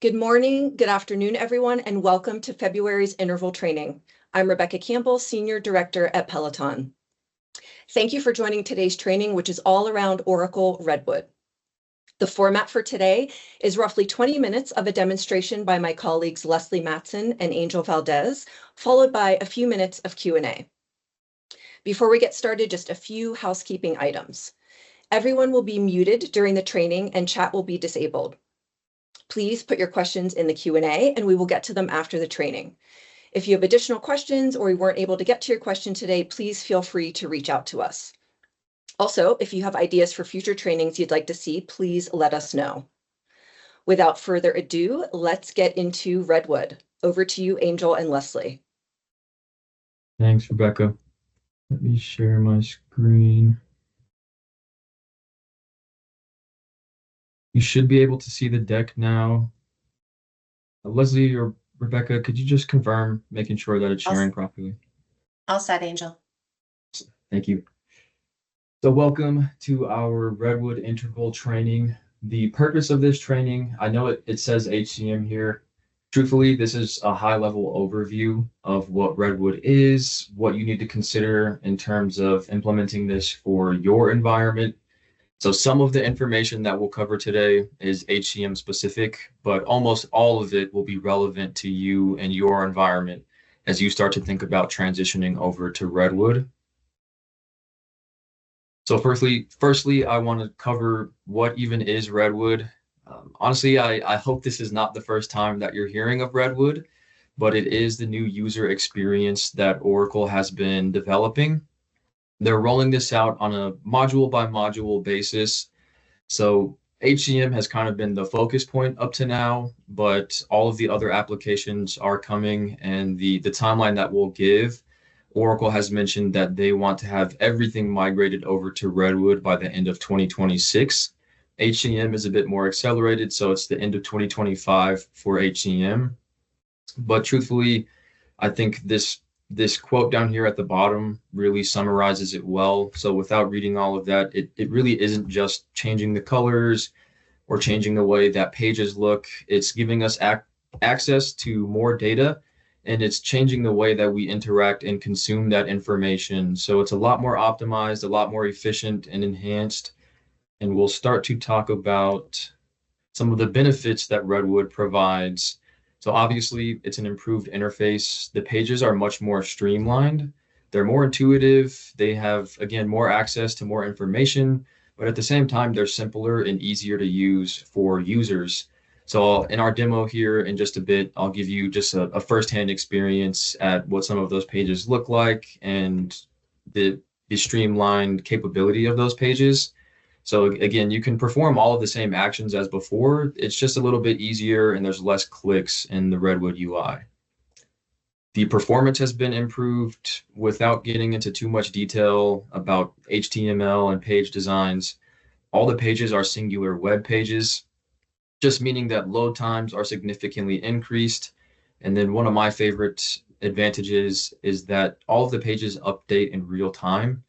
Good morning, good afternoon, everyone, and welcome to February's interval training. I'm Rebecca Campbell, Senior Director at Peloton. Thank you for joining today's training, which is all around Oracle Redwood. The format for today is roughly 20 minutes of a demonstration by my colleagues Leslie Matson and Angel Valdez, followed by a few minutes of Q&A. Before we get started, just a few housekeeping items. Everyone will be muted during the training and chat will be disabled. Please put your questions in the Q&A and we will get to them after the training. If you have additional questions or we weren't able to get to your question today, please feel free to reach out to us. Also, if you have ideas for future trainings you'd like to see, please let us know. Without further ado, let's get into Redwood. Over to you, Angel and Leslie. Thanks, Rebecca. Let me share my screen. You should be able to see the deck now. Leslie or Rebecca, could you just confirm making sure that it's sharing properly? All set, Angel. Thank you. So welcome to our Redwood interval training. The purpose of this training, I know it says HCM here. Truthfully, this is a high-level overview of what Redwood is, what you need to consider in terms of implementing this for your environment. So some of the information that we'll cover today is HCM specific, but almost all of it will be relevant to you and your environment as you start to think about transitioning over to Redwood. So firstly, I want to cover what even is Redwood. Honestly, I hope this is not the first time that you're hearing of Redwood, but it is the new user experience that Oracle has been developing. They're rolling this out on a module by module basis. So HCM has kind of been the focus point up to now, but all of the other applications are coming, and the timeline that we'll give, Oracle has mentioned that they want to have everything migrated over to Redwood by the end of 2026. HCM is a bit more accelerated, so it's the end of 2025 for HCM. But truthfully, I think this quote down here at the bottom really summarizes it well. So without reading all of that, it really isn't just changing the colors or changing the way that pages look. It's giving us access to more data, and it's changing the way that we interact and consume that information. So it's a lot more optimized, a lot more efficient and enhanced. And we'll start to talk about some of the benefits that Redwood provides. So obviously, it's an improved interface. The pages are much more streamlined. They're more intuitive. They have, again, more access to more information, but at the same time, they're simpler and easier to use for users. So in our demo here in just a bit, I'll give you just a firsthand experience at what some of those pages look like and the streamlined capability of those pages. So again, you can perform all of the same actions as before. It's just a little bit easier and there's less clicks in the Redwood UI. The performance has been improved without getting into too much detail about HTML and page designs. All the pages are singular web pages, just meaning that load times are significantly increased. And then one of my favorite advantages is that all of the pages update in real time.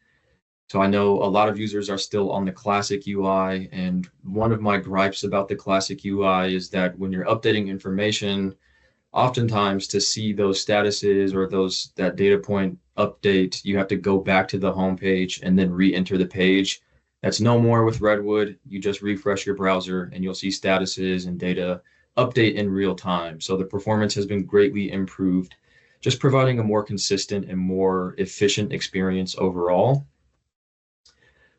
So I know a lot of users are still on the classic UI, and one of my gripes about the classic UI is that when you're updating information, oftentimes to see those statuses or that data point update, you have to go back to the home page and then re-enter the page. That's no more with Redwood. You just refresh your browser and you'll see statuses and data update in real time. So the performance has been greatly improved, just providing a more consistent and more efficient experience overall.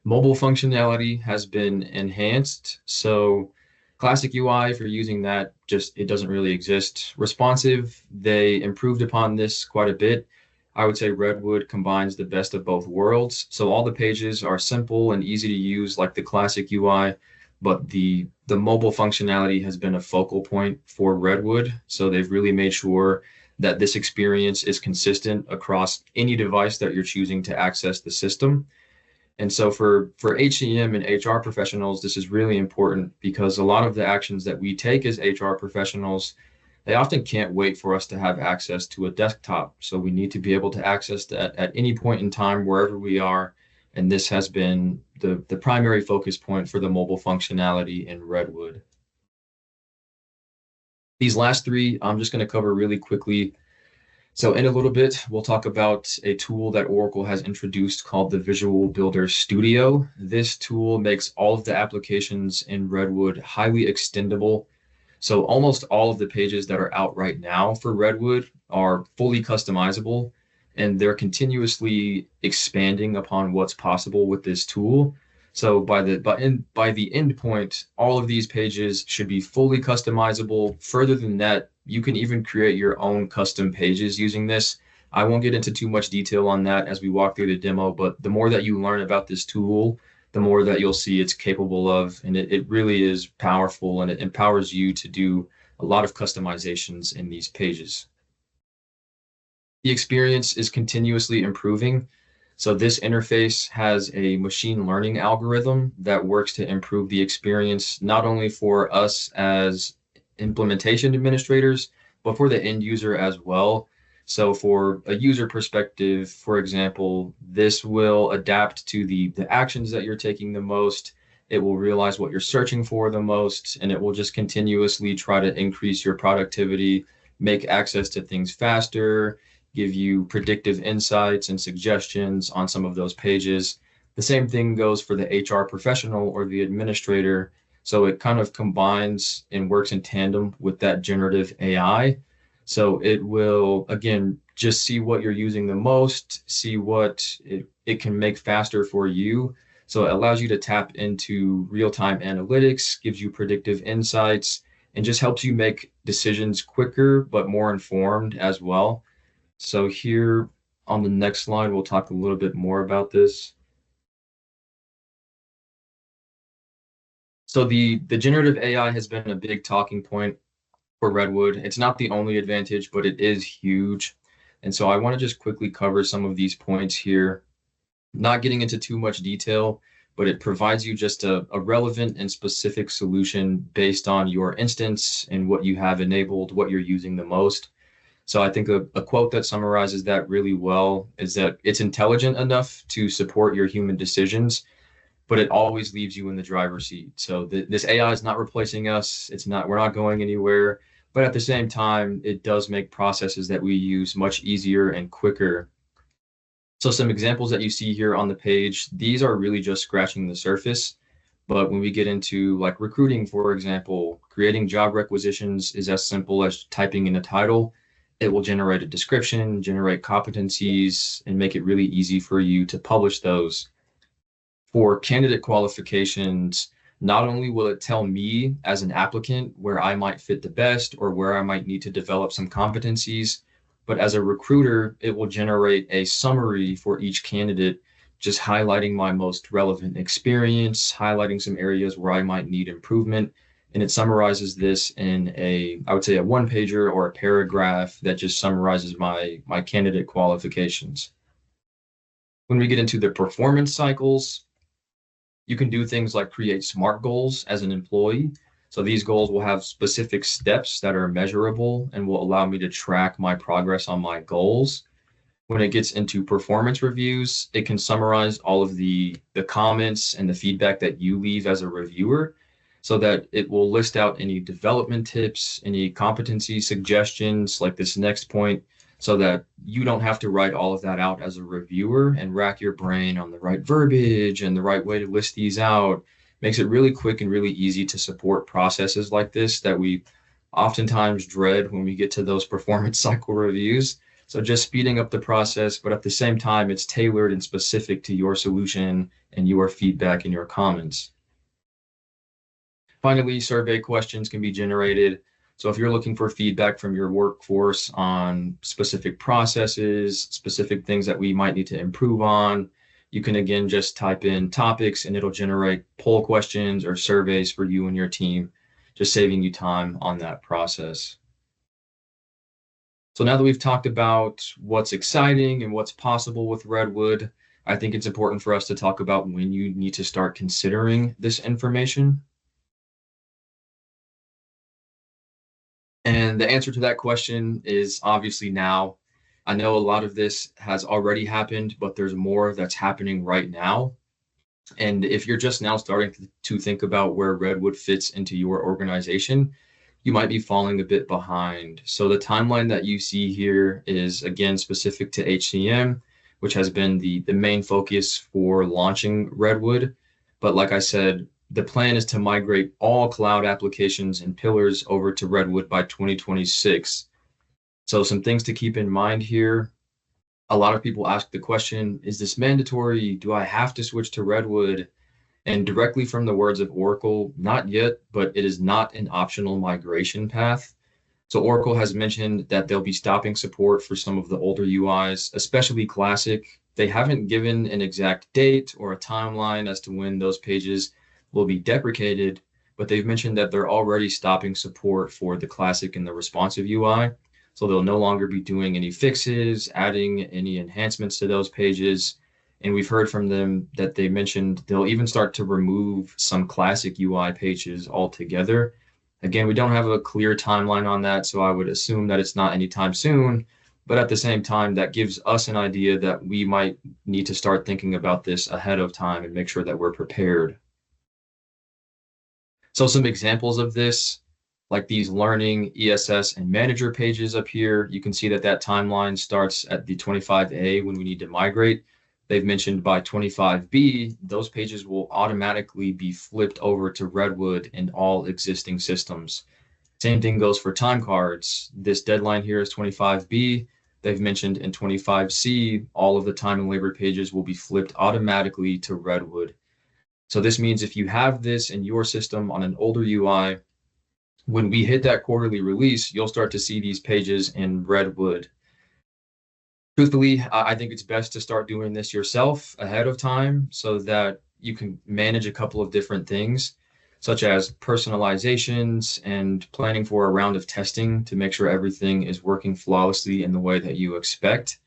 Mobile functionality has been enhanced. So classic UI, if you're using that, it doesn't really exist. Responsive, they improved upon this quite a bit. I would say Redwood combines the best of both worlds. So all the pages are simple and easy to use like the classic UI, but the mobile functionality has been a focal point for Redwood. So they've really made sure that this experience is consistent across any device that you're choosing to access the system. And so for HCM and HR professionals, this is really important because a lot of the actions that we take as HR professionals, they often can't wait for us to have access to a desktop. So we need to be able to access that at any point in time, wherever we are. And this has been the primary focus point for the mobile functionality in Redwood. These last three, I'm just going to cover really quickly. So in a little bit, we'll talk about a tool that Oracle has introduced called the Visual Builder Studio. This tool makes all of the applications in Redwood highly extendable. So almost all of the pages that are out right now for Redwood are fully customizable, and they're continuously expanding upon what's possible with this tool. So by the end point, all of these pages should be fully customizable. Further than that, you can even create your own custom pages using this. I won't get into too much detail on that as we walk through the demo, but the more that you learn about this tool, the more that you'll see it's capable of. And it really is powerful, and it empowers you to do a lot of customizations in these pages. The experience is continuously improving. So this interface has a machine learning algorithm that works to improve the experience, not only for us as implementation administrators, but for the end user as well. So for a user perspective, for example, this will adapt to the actions that you're taking the most. It will realize what you're searching for the most, and it will just continuously try to increase your productivity, make access to things faster, give you predictive insights and suggestions on some of those pages. The same thing goes for the HR professional or the administrator. So it kind of combines and works in tandem with that generative AI. So it will, again, just see what you're using the most, see what it can make faster for you. So it allows you to tap into real-time analytics, gives you predictive insights, and just helps you make decisions quicker, but more informed as well. So here on the next slide, we'll talk a little bit more about this. So the generative AI has been a big talking point for Redwood. It's not the only advantage, but it is huge. And so I want to just quickly cover some of these points here, not getting into too much detail, but it provides you just a relevant and specific solution based on your instance and what you have enabled, what you're using the most. So I think a quote that summarizes that really well is that it's intelligent enough to support your human decisions, but it always leaves you in the driver's seat. So this AI is not replacing us. We're not going anywhere. But at the same time, it does make processes that we use much easier and quicker. So some examples that you see here on the page, these are really just scratching the surface. But when we get into like recruiting, for example, creating job requisitions is as simple as typing in a title. It will generate a description, generate competencies, and make it really easy for you to publish those. For candidate qualifications, not only will it tell me as an applicant where I might fit the best or where I might need to develop some competencies, but as a recruiter, it will generate a summary for each candidate, just highlighting my most relevant experience, highlighting some areas where I might need improvement. And it summarizes this in I would say a one-pager or a paragraph that just summarizes my candidate qualifications. When we get into the performance cycles, you can do things like create SMART goals as an employee. So these goals will have specific steps that are measurable and will allow me to track my progress on my goals. When it gets into performance reviews, it can summarize all of the comments and the feedback that you leave as a reviewer, so that it will list out any development tips, any competency suggestions, like this next point, so that you don't have to write all of that out as a reviewer and rack your brain on the right verbiage and the right way to list these out. Makes it really quick and really easy to support processes like this that we oftentimes dread when we get to those performance cycle reviews. So just speeding up the process, but at the same time, it's tailored and specific to your solution and your feedback and your comments. Finally, survey questions can be generated. So if you're looking for feedback from your workforce on specific processes, specific things that we might need to improve on, you can again just type in topics and it'll generate poll questions or surveys for you and your team, just saving you time on that process. So now that we've talked about what's exciting and what's possible with Redwood, I think it's important for us to talk about when you need to start considering this information. And the answer to that question is obviously now. I know a lot of this has already happened, but there's more that's happening right now. And if you're just now starting to think about where Redwood fits into your organization, you might be falling a bit behind. So the timeline that you see here is again specific to HCM, which has been the main focus for launching Redwood. But like I said, the plan is to migrate all cloud applications and pillars over to Redwood by 2026. So some things to keep in mind here. A lot of people ask the question, is this mandatory? Do I have to switch to Redwood? And directly from the words of Oracle, not yet, but it is not an optional migration path. So Oracle has mentioned that they'll be stopping support for some of the older UIs, especially Classic. They haven't given an exact date or a timeline as to when those pages will be deprecated, but they've mentioned that they're already stopping support for the Classic and the responsive UI. So they'll no longer be doing any fixes, adding any enhancements to those pages. And we've heard from them that they mentioned they'll even start to remove some Classic UI pages altogether. Again, we don't have a clear timeline on that, so I would assume that it's not anytime soon. But at the same time, that gives us an idea that we might need to start thinking about this ahead of time and make sure that we're prepared. So some examples of this, like these learning, ESS, and manager pages up here, you can see that that timeline starts at the 25A when we need to migrate. They've mentioned by 25B, those pages will automatically be flipped over to Redwood in all existing systems. Same thing goes for time cards. This deadline here is 25B. They've mentioned in 25C, all of the time and labor pages will be flipped automatically to Redwood. So this means if you have this in your system on an older UI, when we hit that quarterly release, you'll start to see these pages in Redwood. Truthfully, I think it's best to start doing this yourself ahead of time so that you can manage a couple of different things, such as personalizations and planning for a round of testing to make sure everything is working flawlessly in the way that you expect.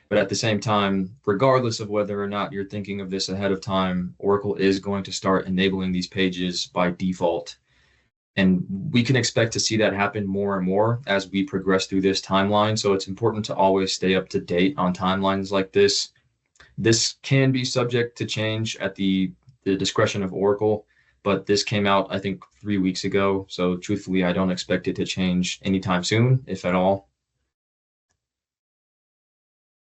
But at the same time, regardless of whether or not you're thinking of this ahead of time, Oracle is going to start enabling these pages by default. And we can expect to see that happen more and more as we progress through this timeline. So it's important to always stay up to date on timelines like this. This can be subject to change at the discretion of Oracle, but this came out, I think, 3 weeks ago. So truthfully, I don't expect it to change anytime soon, if at all.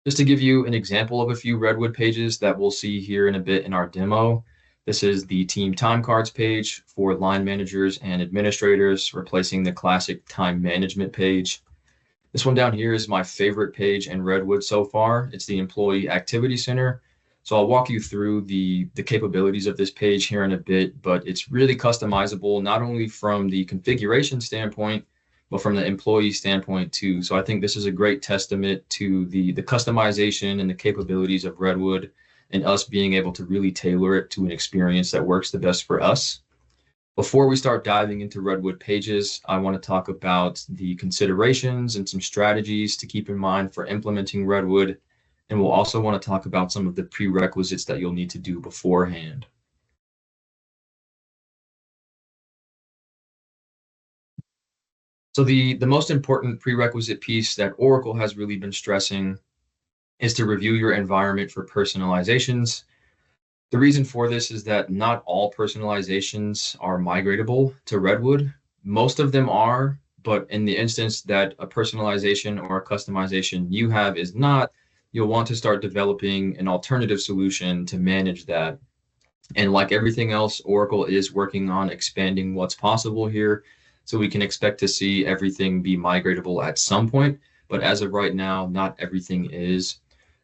Just to give you an example of a few Redwood pages that we'll see here in a bit in our demo. This is the team time cards page for line managers and administrators, replacing the classic time management page. This one down here is my favorite page in Redwood so far. It's the Employee Activity Center. So I'll walk you through the capabilities of this page here in a bit, but it's really customizable, not only from the configuration standpoint, but from the employee standpoint too. So I think this is a great testament to the customization and the capabilities of Redwood, and us being able to really tailor it to an experience that works the best for us. Before we start diving into Redwood pages, I want to talk about the considerations and some strategies to keep in mind for implementing Redwood. And we'll also want to talk about some of the prerequisites that you'll need to do beforehand. So the most important prerequisite piece that Oracle has really been stressing is to review your environment for personalizations. The reason for this is that not all personalizations are migratable to Redwood. Most of them are, but in the instance that a personalization or a customization you have is not, you'll want to start developing an alternative solution to manage that. And like everything else, Oracle is working on expanding what's possible here. So we can expect to see everything be migratable at some point, but as of right now, not everything is.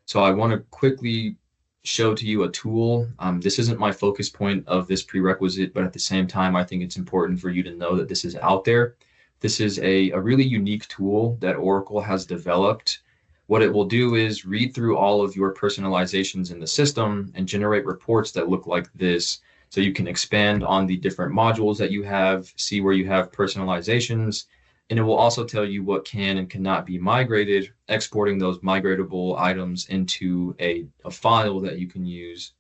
So I want to quickly show to you a tool. This isn't my focus point of this prerequisite, but at the same time, I think it's important for you to know that this is out there. This is a really unique tool that Oracle has developed. What it will do is read through all of your personalizations in the system and generate reports that look like this. So you can expand on the different modules that you have, see where you have personalizations, and it will also tell you what can and cannot be migrated, exporting those migratable items into a file that you can use.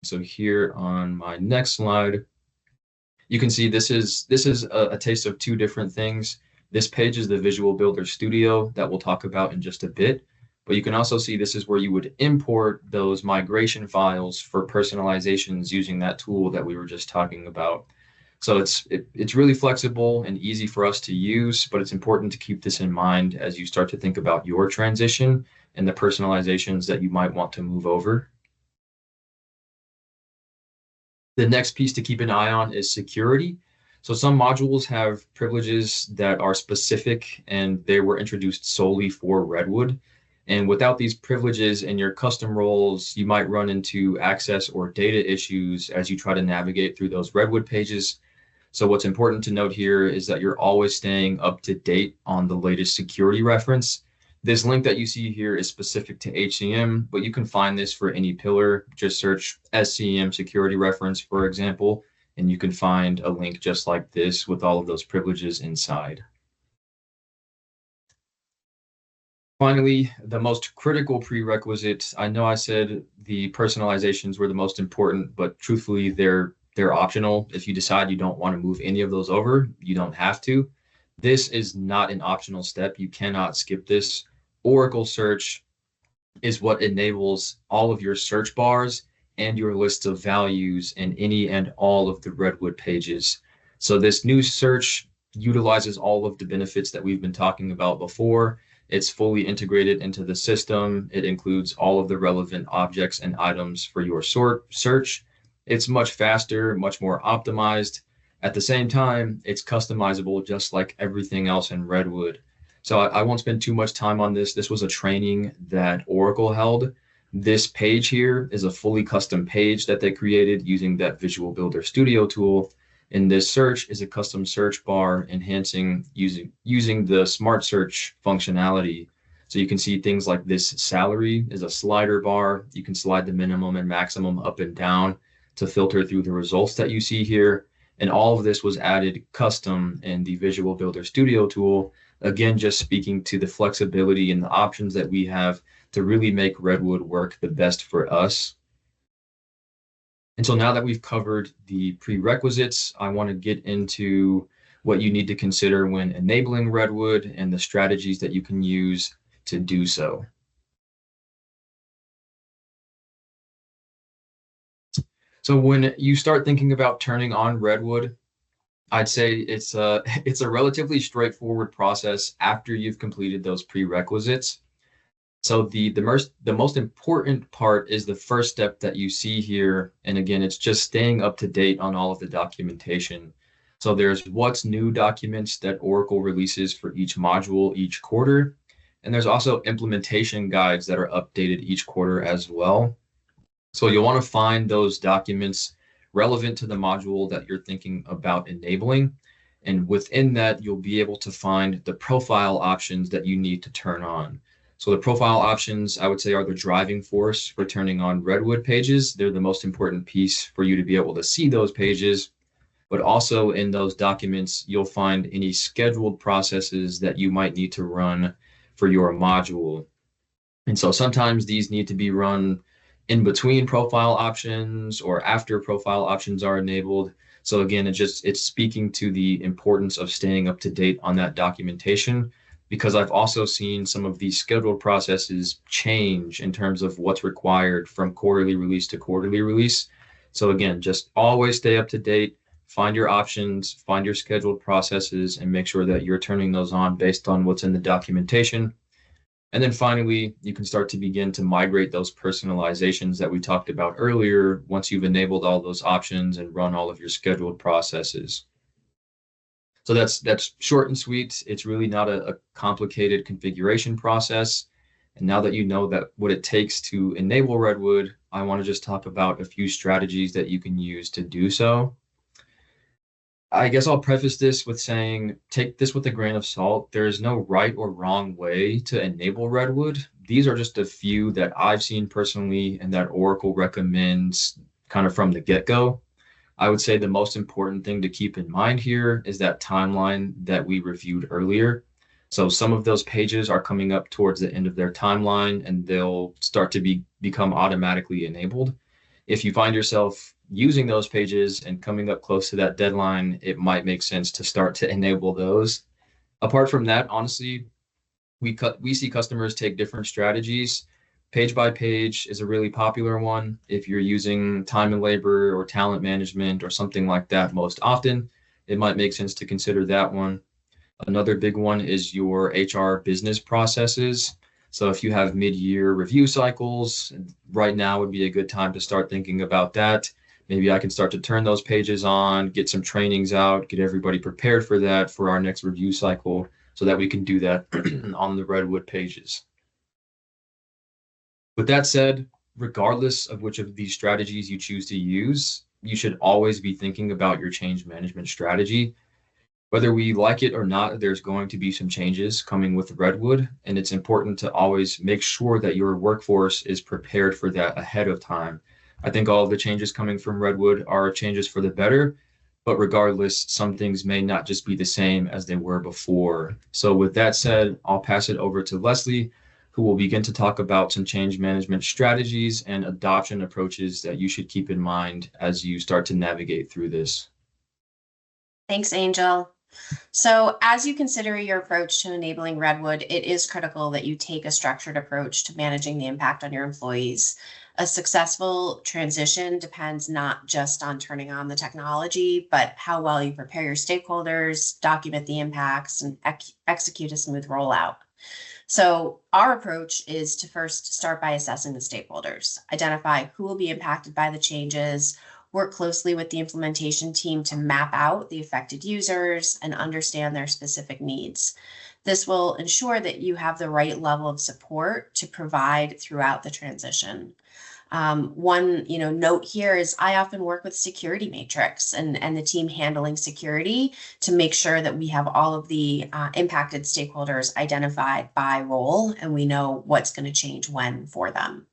So here on my next slide, you can see this is a taste of two different things. This page is the Visual Builder Studio that we'll talk about in just a bit. But you can also see this is where you would import those migration files for personalizations using that tool that we were just talking about. So it's really flexible and easy for us to use, but it's important to keep this in mind as you start to think about your transition and the personalizations that you might want to move over. The next piece to keep an eye on is security. So some modules have privileges that are specific and they were introduced solely for Redwood. And without these privileges in your custom roles, you might run into access or data issues as you try to navigate through those Redwood pages. So what's important to note here is that you're always staying up to date on the latest security reference. This link that you see here is specific to HCM, but you can find this for any pillar. Just search SCM security reference, for example, and you can find a link just like this with all of those privileges inside. Finally, the most critical prerequisite. I know I said the personalizations were the most important, but truthfully, they're optional. If you decide you don't want to move any of those over, you don't have to. This is not an optional step. You cannot skip this. Oracle search is what enables all of your search bars and your list of values in any and all of the Redwood pages. So this new search utilizes all of the benefits that we've been talking about before. It's fully integrated into the system. It includes all of the relevant objects and items for your search. It's much faster, much more optimized. At the same time, it's customizable just like everything else in Redwood. So I won't spend too much time on this. This was a training that Oracle held. This page here is a fully custom page that they created using that Visual Builder Studio tool. And this search is a custom search bar enhancing using the smart search functionality. So you can see things like this salary is a slider bar. You can slide the minimum and maximum up and down to filter through the results that you see here. And all of this was added custom in the Visual Builder Studio tool. Again, just speaking to the flexibility and the options that we have to really make Redwood work the best for us. And so now that we've covered the prerequisites, I want to get into what you need to consider when enabling Redwood and the strategies that you can use to do so. So when you start thinking about turning on Redwood, I'd say it's a relatively straightforward process after you've completed those prerequisites. So the most important part is the first step that you see here. And again, it's just staying up to date on all of the documentation. So there's what's new documents that Oracle releases for each module each quarter. And there's also implementation guides that are updated each quarter as well. So you'll want to find those documents relevant to the module that you're thinking about enabling. And within that, you'll be able to find the profile options that you need to turn on. So the profile options, I would say, are the driving force for turning on Redwood pages. They're the most important piece for you to be able to see those pages. But also in those documents, you'll find any scheduled processes that you might need to run for your module. And so sometimes these need to be run in between profile options or after profile options are enabled. So again, it's speaking to the importance of staying up to date on that documentation, because I've also seen some of these scheduled processes change in terms of what's required from quarterly release to quarterly release. So again, just always stay up to date, find your options, find your scheduled processes, and make sure that you're turning those on based on what's in the documentation. And then finally, you can start to begin to migrate those personalizations that we talked about earlier once you've enabled all those options and run all of your scheduled processes. So that's short and sweet. It's really not a complicated configuration process. And now that you know that what it takes to enable Redwood, I want to just talk about a few strategies that you can use to do so. I guess I'll preface this with saying, take this with a grain of salt. There is no right or wrong way to enable Redwood. These are just a few that I've seen personally and that Oracle recommends kind of from the get-go. I would say the most important thing to keep in mind here is that timeline that we reviewed earlier. So some of those pages are coming up towards the end of their timeline and they'll start to become automatically enabled. If you find yourself using those pages and coming up close to that deadline, it might make sense to start to enable those. Apart from that, honestly, we see customers take different strategies. Page by page is a really popular one. If you're using time and labor or talent management or something like that most often, it might make sense to consider that one. Another big one is your HR business processes. So if you have mid-year review cycles, right now would be a good time to start thinking about that. Maybe I can start to turn those pages on, get some trainings out, get everybody prepared for that for our next review cycle so that we can do that on the Redwood pages. With that said, regardless of which of these strategies you choose to use, you should always be thinking about your change management strategy. Whether we like it or not, there's going to be some changes coming with Redwood, and it's important to always make sure that your workforce is prepared for that ahead of time. I think all of the changes coming from Redwood are changes for the better, but regardless, some things may not just be the same as they were before. So with that said, I'll pass it over to Leslie, who will begin to talk about some change management strategies and adoption approaches that you should keep in mind as you start to navigate through this. Thanks, Angel. So as you consider your approach to enabling Redwood, it is critical that you take a structured approach to managing the impact on your employees. A successful transition depends not just on turning on the technology, but how well you prepare your stakeholders, document the impacts, and execute a smooth rollout. So our approach is to first start by assessing the stakeholders, identify who will be impacted by the changes, work closely with the implementation team to map out the affected users and understand their specific needs. This will ensure that you have the right level of support to provide throughout the transition. One note here is I often work with security matrix and the team handling security to make sure that we have all of the impacted stakeholders identified by role and we know what's going to change when for them.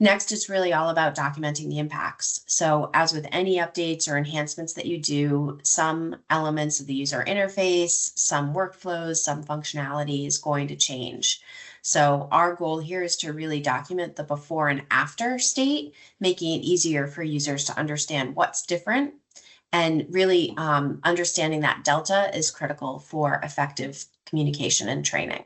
Next, it's really all about documenting the impacts. So as with any updates or enhancements that you do, some elements of the user interface, some workflows, some functionality is going to change. So our goal here is to really document the before and after state, making it easier for users to understand what's different. And really understanding that delta is critical for effective communication and training.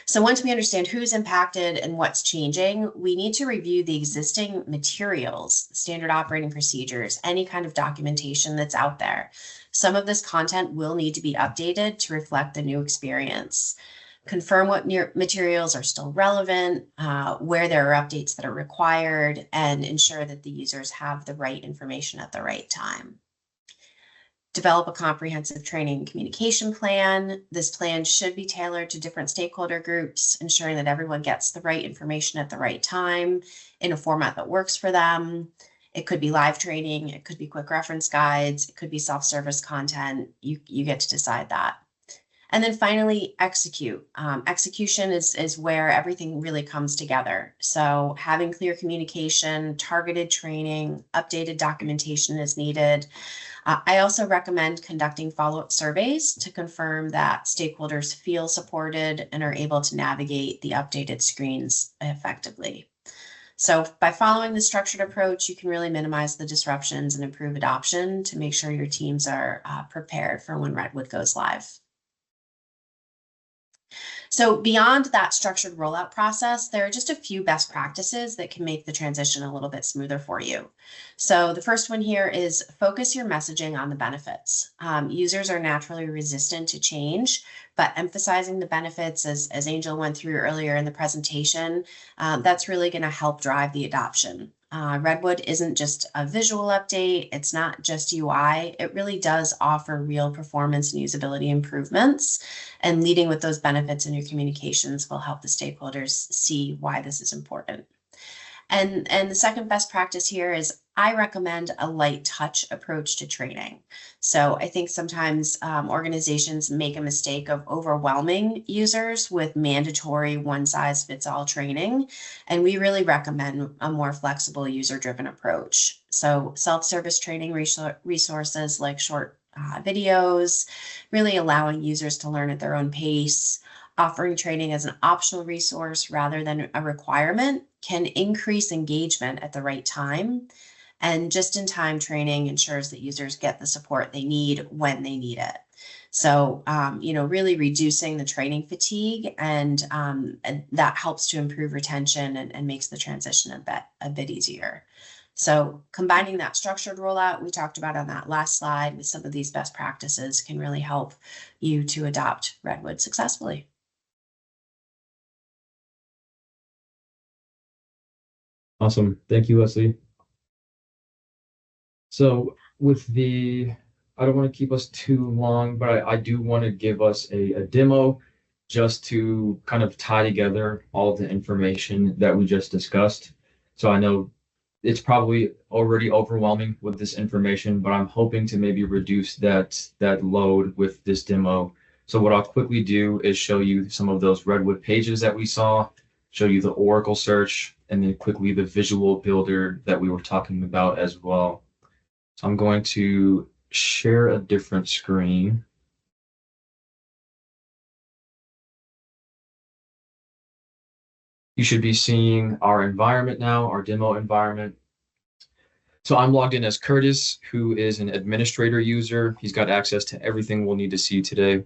So once we understand who's impacted and what's changing, we need to review the existing materials, standard operating procedures, any kind of documentation that's out there. Some of this content will need to be updated to reflect the new experience. Confirm what materials are still relevant, where there are updates that are required, and ensure that the users have the right information at the right time. Develop a comprehensive training and communication plan. This plan should be tailored to different stakeholder groups, ensuring that everyone gets the right information at the right time in a format that works for them. It could be live training, it could be quick reference guides, it could be self-service content. You get to decide that. And then finally, execute. Execution is where everything really comes together. So having clear communication, targeted training, updated documentation is needed. I also recommend conducting follow-up surveys to confirm that stakeholders feel supported and are able to navigate the updated screens effectively. So by following the structured approach, you can really minimize the disruptions and improve adoption to make sure your teams are prepared for when Redwood goes live. So beyond that structured rollout process, there are just a few best practices that can make the transition a little bit smoother for you. So the first one here is focus your messaging on the benefits. Users are naturally resistant to change, but emphasizing the benefits, as Angel went through earlier in the presentation, that's really going to help drive the adoption. Redwood isn't just a visual update. It's not just UI. It really does offer real performance and usability improvements, and leading with those benefits in your communications will help the stakeholders see why this is important. And the second best practice here is I recommend a light touch approach to training. So I think sometimes organizations make a mistake of overwhelming users with mandatory one-size-fits-all training. And we really recommend a more flexible user-driven approach. So self-service training resources like short videos, really allowing users to learn at their own pace. Offering training as an optional resource rather than a requirement can increase engagement at the right time. And just-in-time training ensures that users get the support they need when they need it. So, really reducing the training fatigue, and that helps to improve retention and makes the transition a bit easier. So combining that structured rollout we talked about on that last slide with some of these best practices can really help you to adopt Redwood successfully. Awesome. Thank you, Leslie. So I don't want to keep us too long, but I do want to give us a demo just to kind of tie together all of the information that we just discussed. So I know it's probably already overwhelming with this information, but I'm hoping to maybe reduce that load with this demo. So what I'll quickly do is show you some of those Redwood pages that we saw, show you the Oracle search, and then quickly the visual builder that we were talking about as well. So I'm going to share a different screen. You should be seeing our environment now, our demo environment. So I'm logged in as Curtis, who is an administrator user. He's got access to everything we'll need to see today.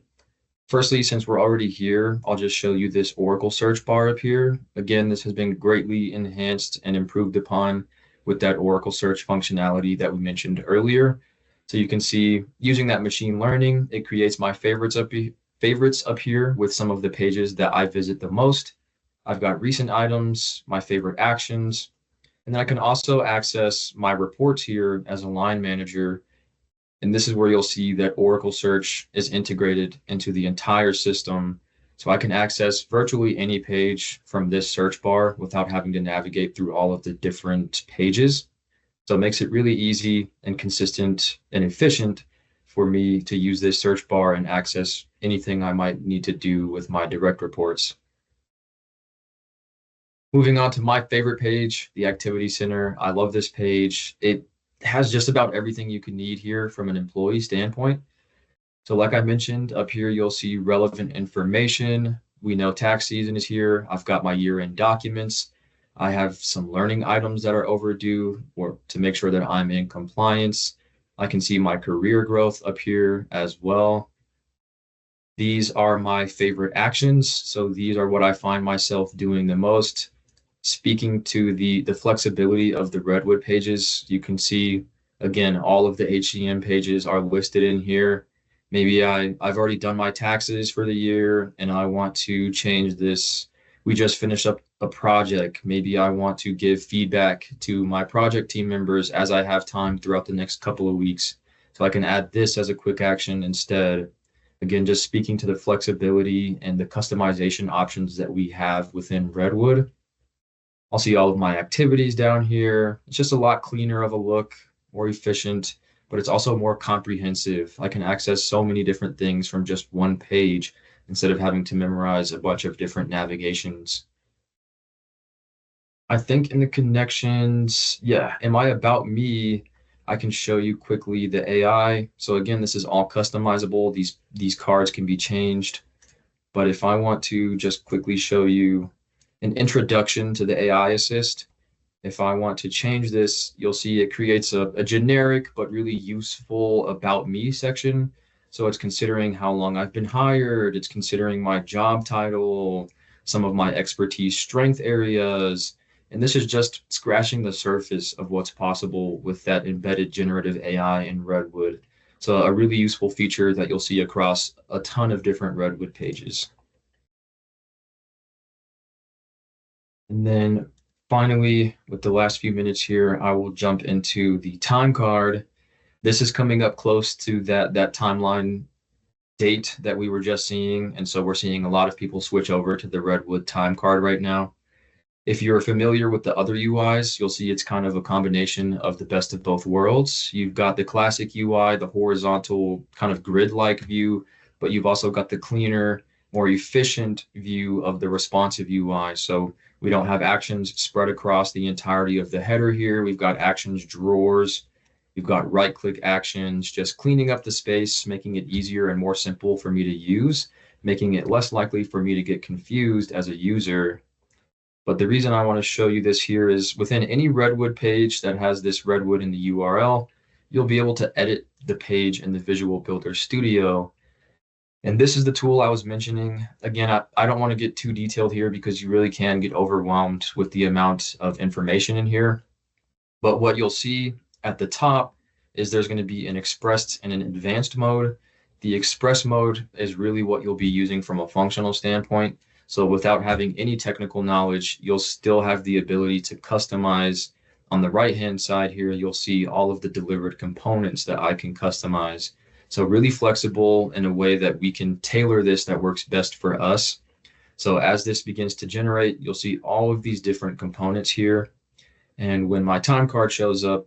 Firstly, since we're already here, I'll just show you this Oracle search bar up here. Again, this has been greatly enhanced and improved upon with that Oracle search functionality that we mentioned earlier. So you can see using that machine learning, it creates my favorites up here with some of the pages that I visit the most. I've got recent items, my favorite actions, and then I can also access my reports here as a line manager. And this is where you'll see that Oracle Search is integrated into the entire system. So I can access virtually any page from this search bar without having to navigate through all of the different pages. So it makes it really easy and consistent and efficient for me to use this search bar and access anything I might need to do with my direct reports. Moving on to my favorite page, the Activity Center. I love this page. It has just about everything you can need here from an employee standpoint. So like I mentioned, up here, you'll see relevant information. We know tax season is here. I've got my year-end documents. I have some learning items that are overdue or to make sure that I'm in compliance. I can see my career growth up here as well. These are my favorite actions. So these are what I find myself doing the most. Speaking to the flexibility of the Redwood pages, you can see, again, all of the HCM pages are listed in here. Maybe I've already done my taxes for the year and I want to change this. We just finished up a project. Maybe I want to give feedback to my project team members as I have time throughout the next couple of weeks. So I can add this as a quick action instead. Again, just speaking to the flexibility and the customization options that we have within Redwood. I'll see all of my activities down here. It's just a lot cleaner of a look, more efficient, but it's also more comprehensive. I can access so many different things from just one page instead of having to memorize a bunch of different navigations. I think in the connections, yeah, in my About Me, I can show you quickly the AI. So again, this is all customizable. These cards can be changed. But if I want to just quickly show you an introduction to the AI assist, if I want to change this, you'll see it creates a generic but really useful About Me section. So it's considering how long I've been hired, it's considering my job title, some of my expertise strength areas, and this is just scratching the surface of what's possible with that embedded generative AI in Redwood. So a really useful feature that you'll see across a ton of different Redwood pages. And then finally, with the last few minutes here, I will jump into the time card. This is coming up close to that timeline date that we were just seeing. And so we're seeing a lot of people switch over to the Redwood time card right now. If you're familiar with the other UIs, you'll see it's kind of a combination of the best of both worlds. You've got the classic UI, the horizontal kind of grid-like view, but you've also got the cleaner, more efficient view of the responsive UI. So we don't have actions spread across the entirety of the header here. We've got actions drawers. We've got right-click actions, just cleaning up the space, making it easier and more simple for me to use, making it less likely for me to get confused as a user. But the reason I want to show you this here is within any Redwood page that has this Redwood in the URL, you'll be able to edit the page in the Visual Builder Studio. And this is the tool I was mentioning. Again, I don't want to get too detailed here because you really can get overwhelmed with the amount of information in here. But what you'll see at the top is there's going to be an expressed and an advanced mode. The express mode is really what you'll be using from a functional standpoint. So without having any technical knowledge, you'll still have the ability to customize. On the right-hand side here, you'll see all of the delivered components that I can customize. So really flexible in a way that we can tailor this that works best for us. So as this begins to generate, you'll see all of these different components here. And when my time card shows up,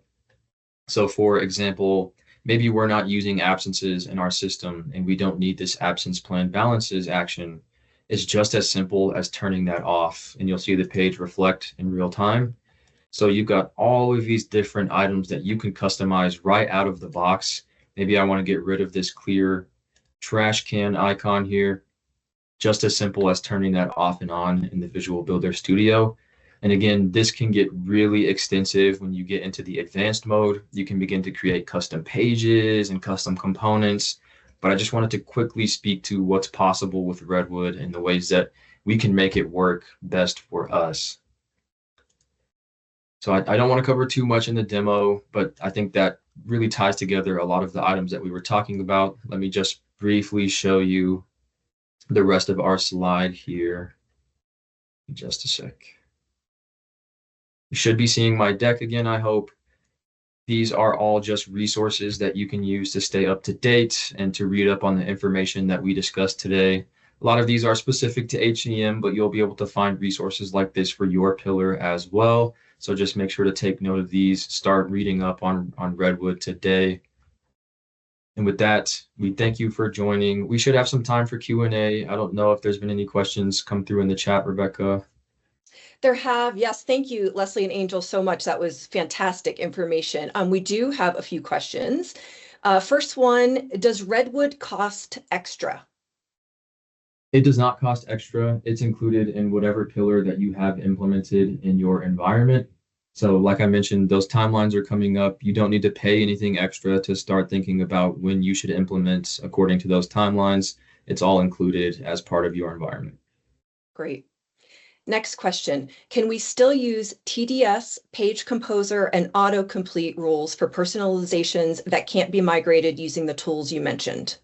so for example, maybe we're not using absences in our system and we don't need this absence plan balances action. It's just as simple as turning that off, and you'll see the page reflect in real time. So you've got all of these different items that you can customize right out of the box. Maybe I want to get rid of this clear trash can icon here. Just as simple as turning that off and on in the Visual Builder Studio. And again, this can get really extensive when you get into the advanced mode. You can begin to create custom pages and custom components. But I just wanted to quickly speak to what's possible with Redwood and the ways that we can make it work best for us. So I don't want to cover too much in the demo, but I think that really ties together a lot of the items that we were talking about. Let me just briefly show you the rest of our slide here in just a sec. You should be seeing my deck again, I hope. These are all just resources that you can use to stay up to date and to read up on the information that we discussed today. A lot of these are specific to HCM, but you'll be able to find resources like this for your pillar as well. So just make sure to take note of these, start reading up on Redwood today. And with that, we thank you for joining. We should have some time for Q&A. I don't know if there's been any questions come through in the chat, Rebecca. There have, yes. Thank you, Leslie and Angel, so much. That was fantastic information. We do have a few questions. First one, does Redwood cost extra? It does not cost extra. It's included in whatever pillar that you have implemented in your environment. So like I mentioned, those timelines are coming up. You don't need to pay anything extra to start thinking about when you should implement according to those timelines. It's all included as part of your environment. Great. Next question. Can we still use TDS, Page Composer, and autocomplete rules for personalizations that can't be migrated using the tools you mentioned?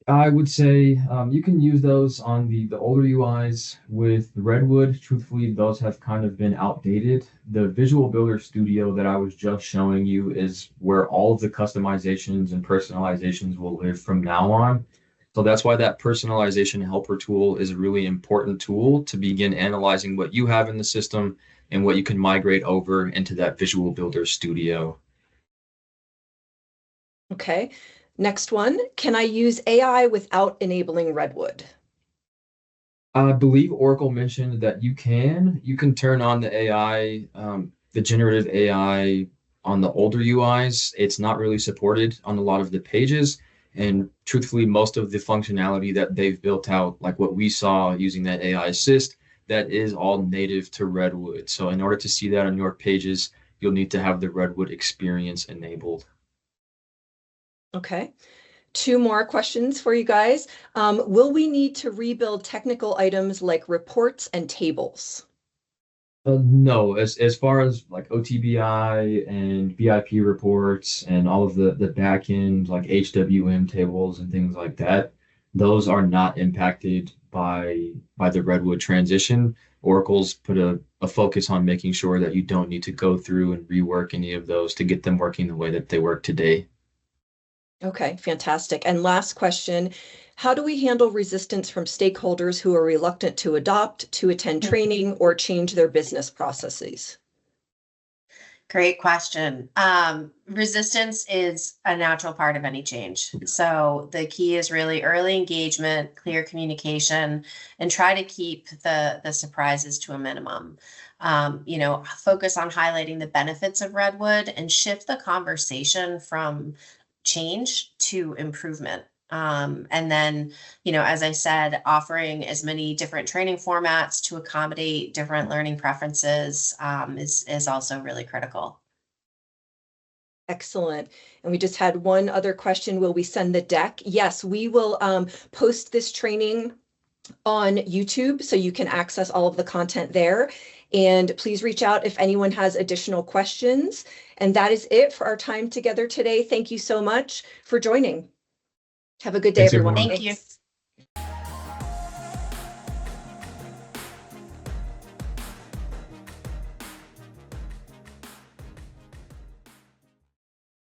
I would say you can use those on the older UIs. With Redwood, truthfully, those have kind of been outdated. The Visual Builder Studio that I was just showing you is where all of the customizations and personalizations will live from now on. So that's why that personalization helper tool is a really important tool to begin analyzing what you have in the system and what you can migrate over into that Visual Builder Studio. Okay. Next one, can I use AI without enabling Redwood? I believe Oracle mentioned that you can turn on the AI, the generative AI on the older UIs. It's not really supported on a lot of the pages. And truthfully, most of the functionality that they've built out, like what we saw using that AI assist, that is all native to Redwood. So in order to see that on your pages, you'll need to have the Redwood experience enabled. Okay. Two more questions for you guys. Will we need to rebuild technical items like reports and tables? No, as far as like OTBI and BIP reports and all of the back end like HWM tables and things like that, those are not impacted by the Redwood transition. Oracle's put a focus on making sure that you don't need to go through and rework any of those to get them working the way that they work today. Okay, fantastic. And last question, how do we handle resistance from stakeholders who are reluctant to adopt, to attend training, or change their business processes? Great question. Resistance is a natural part of any change. So the key is really early engagement, clear communication, and try to keep the surprises to a minimum. Focus on highlighting the benefits of Redwood and shift the conversation from change to improvement. And then, as I said, offering as many different training formats to accommodate different learning preferences is also really critical. Excellent. And we just had one other question. Will we send the deck? Yes, we will post this training on YouTube so you can access all of the content there. And please reach out if anyone has additional questions. And that is it for our time together today. Thank you so much for joining. Have a good day, Thanks, everyone. everyone. Thank you.